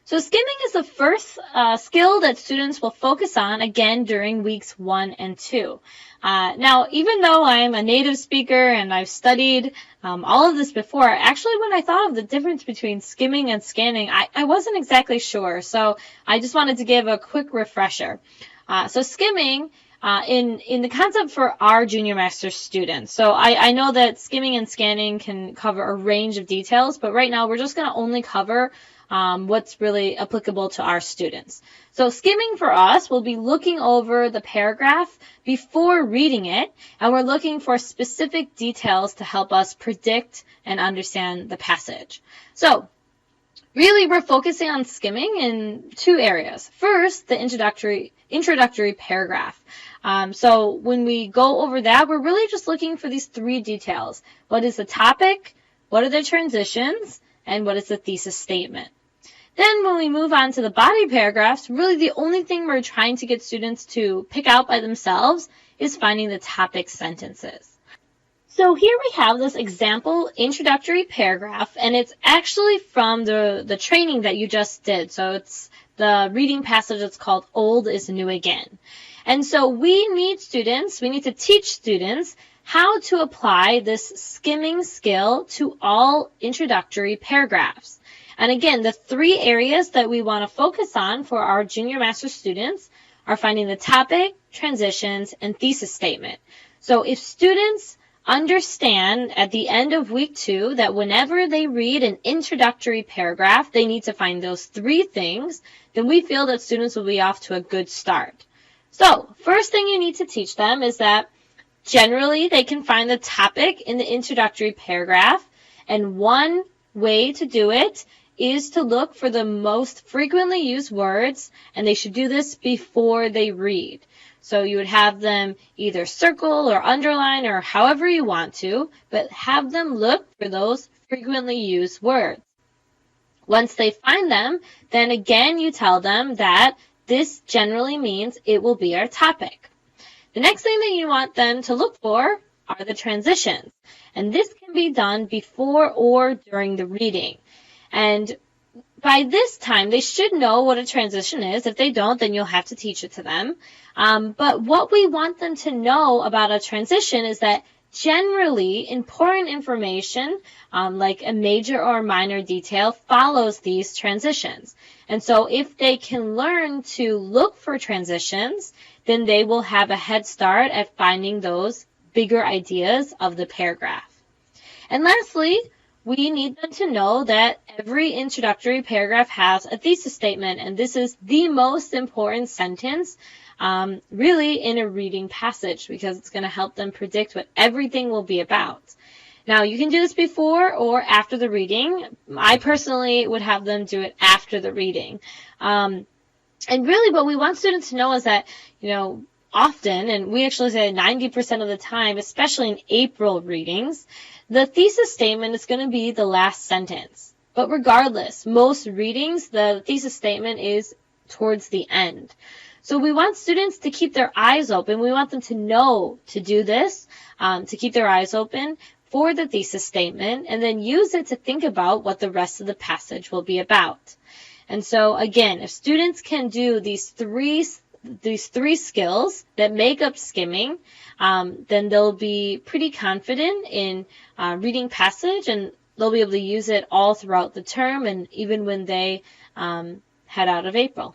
So skimming is the first skill that students will focus on again during weeks 1 and 2. Now, even though I'm a native speaker and I've studied all of this before, actually when I thought of the difference between skimming and scanning, I wasn't exactly sure. So I just wanted to give a quick refresher. So skimming, in the concept for our junior master's students. So I know that skimming and scanning can cover a range of details, but right now we're just going to only cover what's really applicable to our students. So skimming for us will be looking over the paragraph before reading it, and we're looking for specific details to help us predict and understand the passage. So really, we're focusing on skimming in two areas. First, the introductory paragraph. So when we go over that, we're really just looking for these three details. What is the topic? What are the transitions? And what is the thesis statement? Then when we move on to the body paragraphs, really the only thing we're trying to get students to pick out by themselves is finding the topic sentences. So here we have this example introductory paragraph, and it's actually from the training that you just did. So it's the reading passage that's called Old is New Again. And so we need to teach students how to apply this skimming skill to all introductory paragraphs. And again, the three areas that we want to focus on for our junior master students are finding the topic, transitions, and thesis statement. So if students understand at the end of week 2 that whenever they read an introductory paragraph, they need to find those three things, then we feel that students will be off to a good start. So first thing you need to teach them is that generally they can find the topic in the introductory paragraph, and one way to do it is to look for the most frequently used words, and they should do this before they read. So you would have them either circle or underline or however you want to, but have them look for those frequently used words. Once they find them, then again you tell them that this generally means it will be our topic. The next thing that you want them to look for are the transitions, and this can be done before or during the reading. And by this time, they should know what a transition is. If they don't, then you'll have to teach it to them. But what we want them to know about a transition is that generally important information, like a major or minor detail, follows these transitions. And so if they can learn to look for transitions, then they will have a head start at finding those bigger ideas of the paragraph. And lastly, we need them to know that every introductory paragraph has a thesis statement, and this is the most important sentence really in a reading passage because it's going to help them predict what everything will be about. Now, you can do this before or after the reading. I personally would have them do it after the reading. And really what we want students to know is that, often, and we actually say 90% of the time, especially in April readings, the thesis statement is going to be the last sentence. But regardless, most readings, the thesis statement is towards the end. So we want students to keep their eyes open. We want them to know to do this, to keep their eyes open for the thesis statement, and then use it to think about what the rest of the passage will be about. And so again, if students can do these three skills that make up skimming, then they'll be pretty confident in reading passage, and they'll be able to use it all throughout the term and even when they head out of April.